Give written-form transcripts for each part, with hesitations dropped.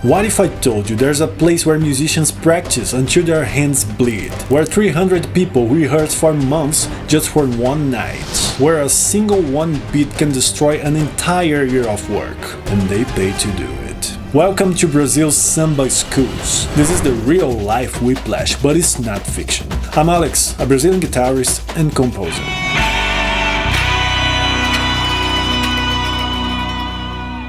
What if I told you there's a place where musicians practice until their hands bleed, where 300 people rehearse for months just for one night, where a single one beat can destroy an entire year of work, and they pay to do it? Welcome to Brazil's Samba schools. This is the real-life whiplash, but it's not fiction. I'm Alex, a Brazilian guitarist and composer.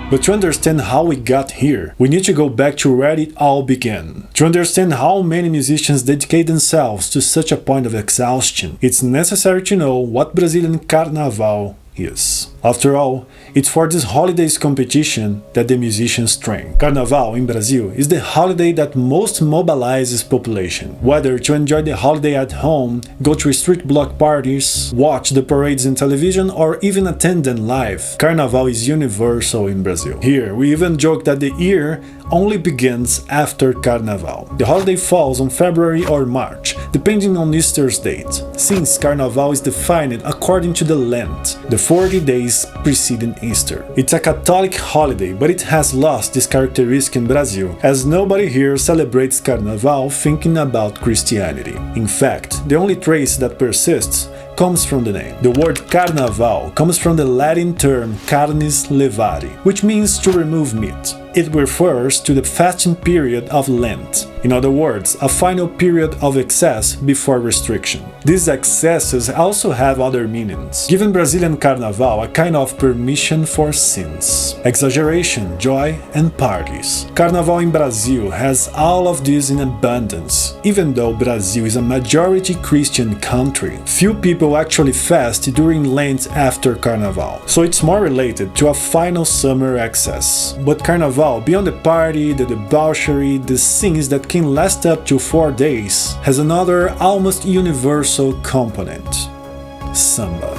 But to understand how we got here, we need to go back to where it all began. To understand how many musicians dedicate themselves to such a point of exhaustion, it's necessary to know what Brazilian Carnaval is. After all, it's for this holiday's competition that the musicians train. Carnaval in Brazil is the holiday that most mobilizes population. Whether to enjoy the holiday at home, go to street block parties, watch the parades in television, or even attend them live, Carnaval is universal in Brazil. Here, we even joke that the year only begins after Carnaval. The holiday falls on February or March, depending on Easter's date, since Carnaval is defined according to the Lent, the 40 days preceding Easter. It's a Catholic holiday, but it has lost this characteristic in Brazil, as nobody here celebrates Carnaval thinking about Christianity. In fact, the only trace that persists comes from the name. The word Carnaval comes from the Latin term carnis levare, which means to remove meat. It refers to the fasting period of Lent. In other words, a final period of excess before restriction. These excesses also have other meanings, giving Brazilian Carnaval a kind of permission for sins, exaggeration, joy, and parties. Carnaval in Brazil has all of this in abundance. Even though Brazil is a majority Christian country, few people actually fast during Lent after Carnaval, so it's more related to a final summer excess. But Carnaval, beyond the party, the debauchery, the sins that can last up to 4 days, has another almost universal component: Samba.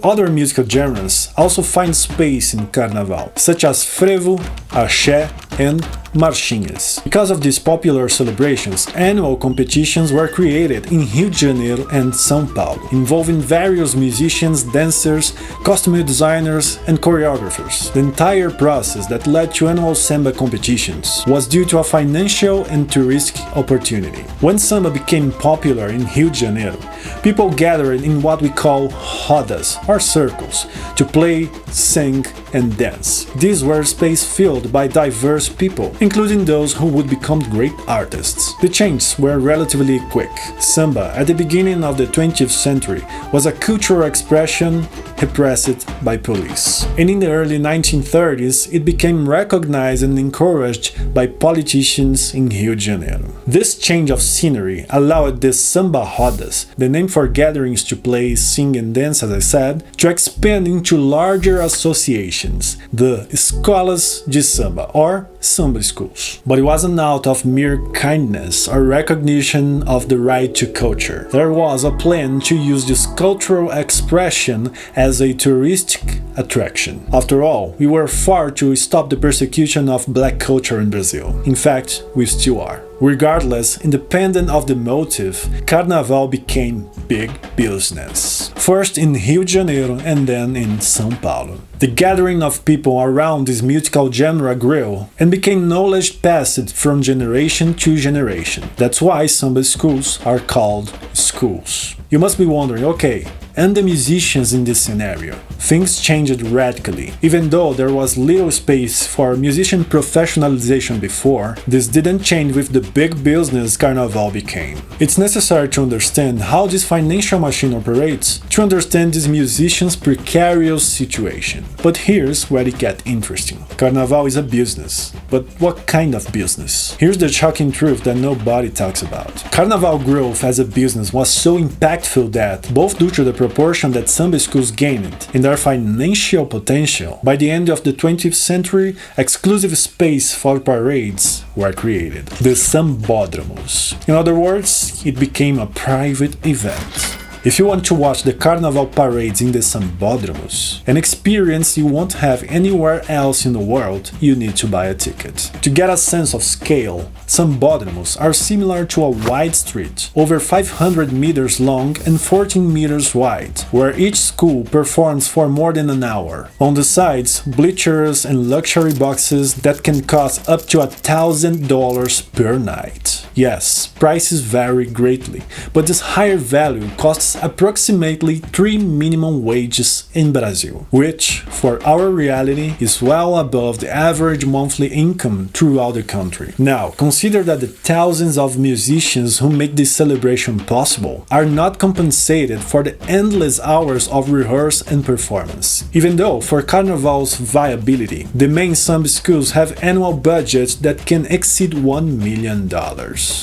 Other musical genres also find space in Carnaval, such as frevo, axé, and marchinhas. Because of these popular celebrations, annual competitions were created in Rio de Janeiro and São Paulo, involving various musicians, dancers, costume designers, and choreographers. The entire process that led to annual samba competitions was due to a financial and touristic opportunity. When samba became popular in Rio de Janeiro, people gathered in what we call rodas, or circles, to play, sing, and dance. These were spaces filled by diverse people, including those who would become great artists. The changes were relatively quick. Samba, at the beginning of the 20th century, was a cultural expression repressed by police. And in the early 1930s, it became recognized and encouraged by politicians in Rio de Janeiro. This change of scenery allowed the Samba rodas, the name for gatherings to play, sing, and dance, as I said, to expand into larger associations, the Escolas de Samba, or Samba schools. But it wasn't out of mere kindness or recognition of the right to culture. There was a plan to use this cultural expression as a touristic attraction. After all, we were far to stop the persecution of black culture in Brazil. In fact, we still are. Regardless, independent of the motive, Carnaval became big business. First in Rio de Janeiro and then in São Paulo. The gathering of people around this musical genre grew and became knowledge passed from generation to generation. That's why Samba schools are called schools. You must be wondering, okay, and the musicians in this scenario? Things changed radically. Even though there was little space for musician professionalization before, this didn't change with the big business Carnaval became. It's necessary to understand how this financial machine operates to understand this musician's precarious situation. But here's where it gets interesting. Carnaval is a business. But what kind of business? Here's the shocking truth that nobody talks about. Carnaval growth as a business was so impactful that, both due to the proportion that Samba schools gained and their financial potential, by the end of the 20th century, exclusive space for parades were created, the Sambódromos. In other words, it became a private event. If you want to watch the Carnaval parades in the Sambódromos, an experience you won't have anywhere else in the world, you need to buy a ticket. To get a sense of scale, Sambódromos are similar to a wide street, over 500 meters long and 14 meters wide, where each school performs for more than an hour. On the sides, bleachers and luxury boxes that can cost up to $1,000 per night. Yes, prices vary greatly, but this higher value costs approximately 3 minimum wages in Brazil, which, for our reality, is well above the average monthly income throughout the country. Now, consider that the thousands of musicians who make this celebration possible are not compensated for the endless hours of rehearsal and performance. Even though, for Carnaval's viability, the main samba schools have annual budgets that can exceed $1 million.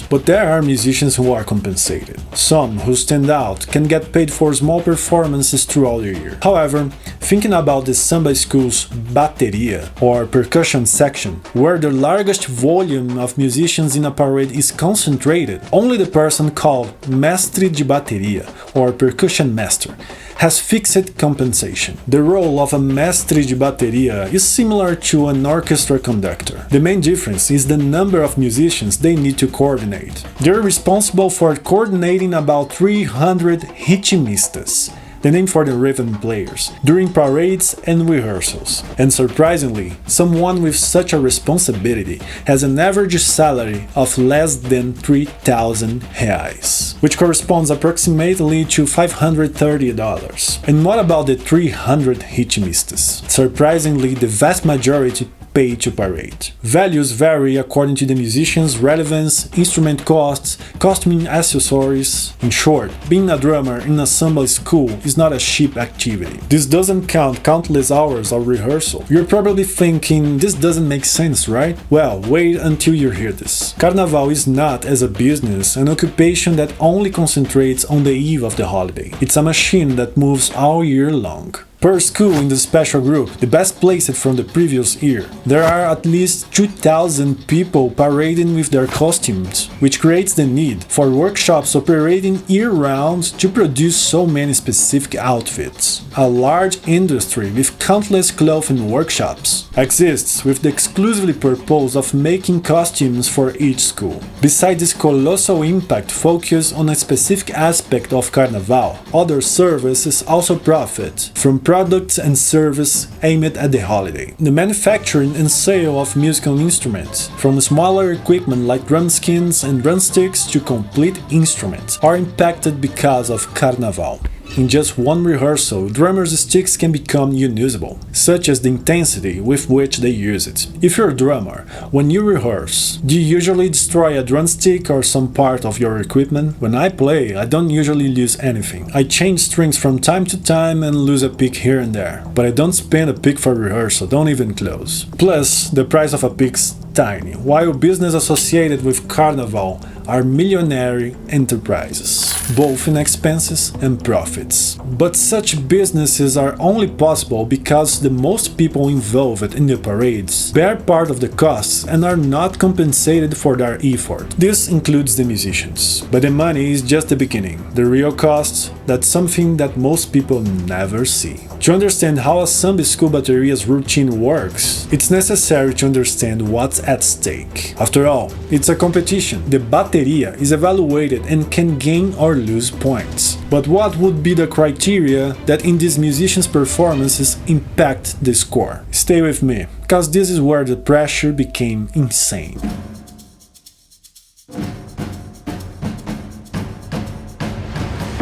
But there are musicians who are compensated. Some who stand out can get paid for small performances throughout the year. However, thinking about the samba school's Bateria, or percussion section, where the largest volume of musicians in a parade is concentrated, only the person called Mestre de Bateria, or percussion master, has fixed compensation. The role of a Mestre de Bateria is similar to an orchestra conductor. The main difference is the number of musicians they need to coordinate. They're responsible for coordinating about 300 ritmistas, the name for the rhythm players, during parades and rehearsals. And surprisingly, someone with such a responsibility has an average salary of less than 3,000 reais, which corresponds approximately to $530. And what about the 300 ritmistas? Surprisingly, the vast majority pay to parade. Values vary according to the musician's relevance, instrument costs, costuming accessories. In short, being a drummer in a samba school is not a cheap activity. This doesn't count countless hours of rehearsal. You're probably thinking, this doesn't make sense, right? Well, wait until you hear this. Carnaval is not, as a business, an occupation that only concentrates on the eve of the holiday. It's a machine that moves all year long. Per school in the special group, the best placed from the previous year, there are at least 2,000 people parading with their costumes, which creates the need for workshops operating year-round to produce so many specific outfits. A large industry with countless clothing workshops exists with the exclusive purpose of making costumes for each school. Besides this colossal impact focused on a specific aspect of Carnaval, other services also profit from products and services aimed at the holiday. The manufacturing and sale of musical instruments, from smaller equipment like drum skins and drumsticks to complete instruments, are impacted because of Carnaval. In just one rehearsal, drummers' sticks can become unusable, such as the intensity with which they use it. If you're a drummer, when you rehearse, do you usually destroy a drumstick or some part of your equipment? When I play, I don't usually lose anything. I change strings from time to time and lose a pick here and there, but I don't spend a pick for rehearsal, don't even close. Plus, the price of a pick's tiny, while business associated with Carnaval are millionaire enterprises, both in expenses and profits. But such businesses are only possible because the most people involved in the parades bear part of the costs and are not compensated for their effort. This includes the musicians. But the money is just the beginning. The real cost, that's something that most people never see. To understand how a samba school bateria's routine works, it's necessary to understand what's at stake. After all, it's a competition. The bateria is evaluated and can gain or lose points. But what would be the criteria that in these musicians' performances impact the score? Stay with me, because this is where the pressure became insane.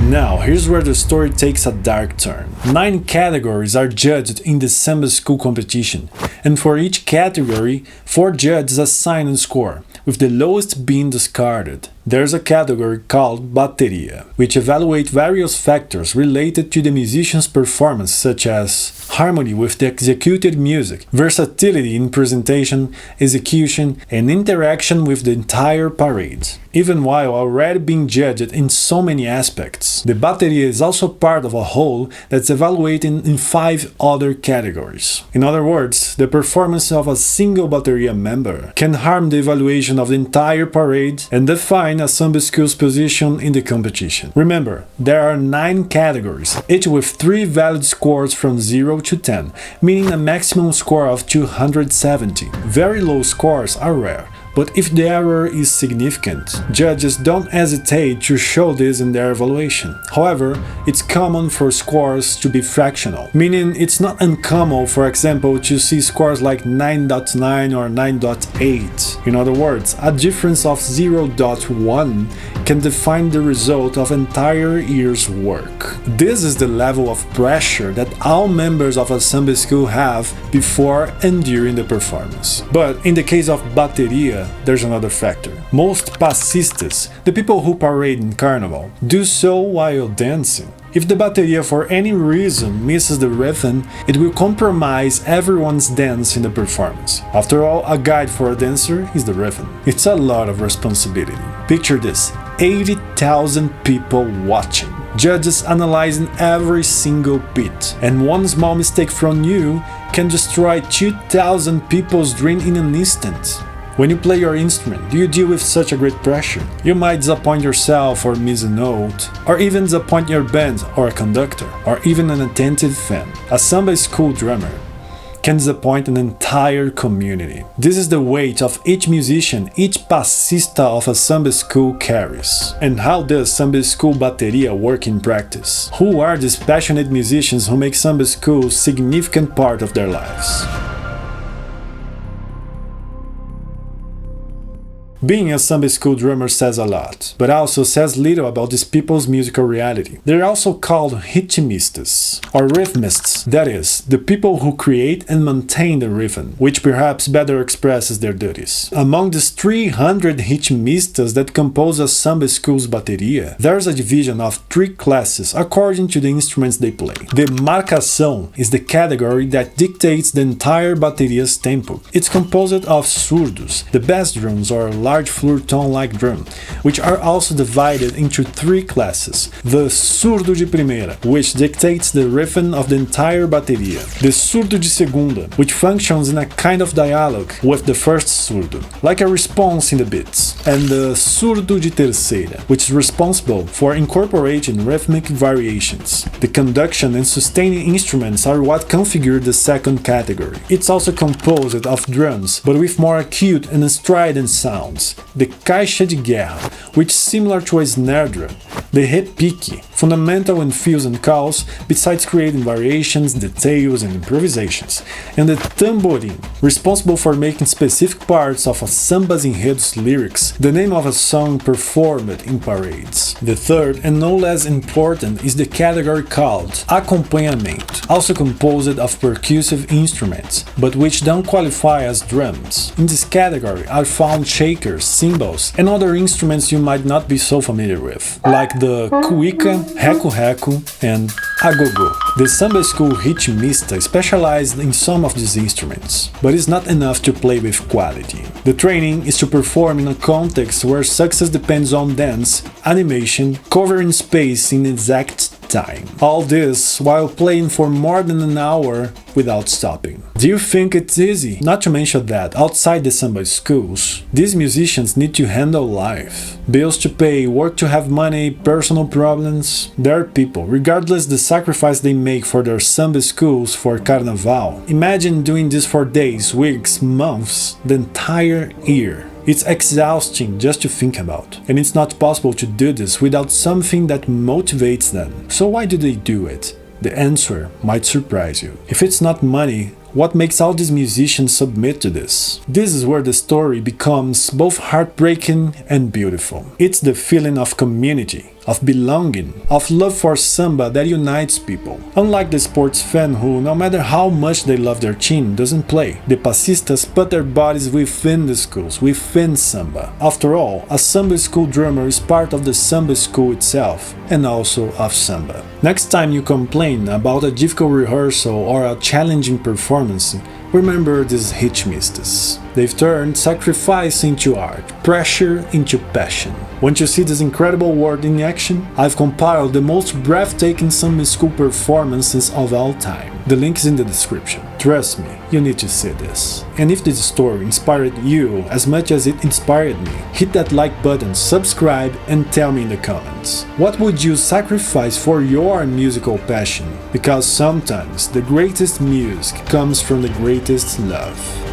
Now, here's where the story takes a dark turn. 9 categories are judged in the Samba School competition, and for each category, 4 judges assign a score, with the lowest being discarded. There's a category called Bateria, which evaluates various factors related to the musician's performance, such as harmony with the executed music, versatility in presentation, execution, and interaction with the entire parade. Even while already being judged in so many aspects, the bateria is also part of a whole that's evaluated in 5 other categories. In other words, the performance of a single bateria member can harm the evaluation of the entire parade and define determine a samba school's position in the competition. Remember, there are 9 categories, each with 3 valid scores from 0 to 10, meaning a maximum score of 270. Very low scores are rare, but if the error is significant, judges don't hesitate to show this in their evaluation. However, it's common for scores to be fractional, meaning it's not uncommon, for example, to see scores like 9.9 or 9.8. In other words, a difference of 0.1 can define the result of entire year's work. This is the level of pressure that all members of a samba school have before and during the performance. But in the case of Bateria, there's another factor. Most passistas, the people who parade in Carnival, do so while dancing. If the bateria for any reason misses the rhythm, it will compromise everyone's dance in the performance. After all, a guide for a dancer is the rhythm. It's a lot of responsibility. Picture this, 80,000 people watching, judges analyzing every single beat, and one small mistake from you can destroy 2,000 people's dream in an instant. When you play your instrument, do you deal with such a great pressure? You might disappoint yourself or miss a note, or even disappoint your band or a conductor, or even an attentive fan. A samba school drummer can disappoint an entire community. This is the weight of each musician, each passista of a samba school carries. And how does samba school bateria work in practice? Who are these passionate musicians who make samba school a significant part of their lives? Being a samba school drummer says a lot, but also says little about these people's musical reality. They're also called ritmistas, or rhythmists, that is, the people who create and maintain the rhythm, which perhaps better expresses their duties. Among these 300 ritmistas that compose a samba school's bateria, there's a division of 3 classes according to the instruments they play. The marcação is the category that dictates the entire bateria's tempo. It's composed of surdos, the bass drums or large fluortone-like drum, which are also divided into 3 classes. The surdo de primeira, which dictates the rhythm of the entire bateria. The surdo de segunda, which functions in a kind of dialogue with the first surdo, like a response in the beats. And the surdo de terceira, which is responsible for incorporating rhythmic variations. The conduction and sustaining instruments are what configure the second category. It's also composed of drums, but with more acute and strident sounds. The caixa de guerra, which is similar to a snare drum, the repique, fundamental in fills and calls, besides creating variations, details and improvisations, and the tamborim, responsible for making specific parts of a samba's enredo's lyrics, the name of a song performed in parades. The third, and no less important, is the category called acompanhamento, also composed of percussive instruments, but which don't qualify as drums. In this category are found shakers, cymbals, and other instruments you might not be so familiar with, like the cuica, reco-reco, and agogo. The samba school ritmista specialized in some of these instruments, but it's not enough to play with quality. The training is to perform in a context where success depends on dance, animation, covering space in exact time. All this while playing for more than an hour without stopping. Do you think it's easy? Not to mention that, outside the samba schools, these musicians need to handle life. Bills to pay, work to have money, personal problems. There are people, regardless the sacrifice they make for their samba schools for Carnaval. Imagine doing this for days, weeks, months, the entire year. It's exhausting just to think about, and it's not possible to do this without something that motivates them. So why do they do it? The answer might surprise you. If it's not money, what makes all these musicians submit to this? This is where the story becomes both heartbreaking and beautiful. It's the feeling of community, of belonging, of love for samba that unites people. Unlike the sports fan who, no matter how much they love their team, doesn't play, the passistas put their bodies within the schools, within samba. After all, a samba school drummer is part of the samba school itself, and also of samba. Next time you complain about a difficult rehearsal or a challenging performance, remember these ritmistas. They've turned sacrifice into art, pressure into passion. Want to see this incredible work in action? I've compiled the most breathtaking Samba school performances of all time. The link is in the description. Trust me, you need to see this. And if this story inspired you as much as it inspired me, hit that like button, subscribe, and tell me in the comments. What would you sacrifice for your musical passion? Because sometimes the greatest music comes from the greatest love.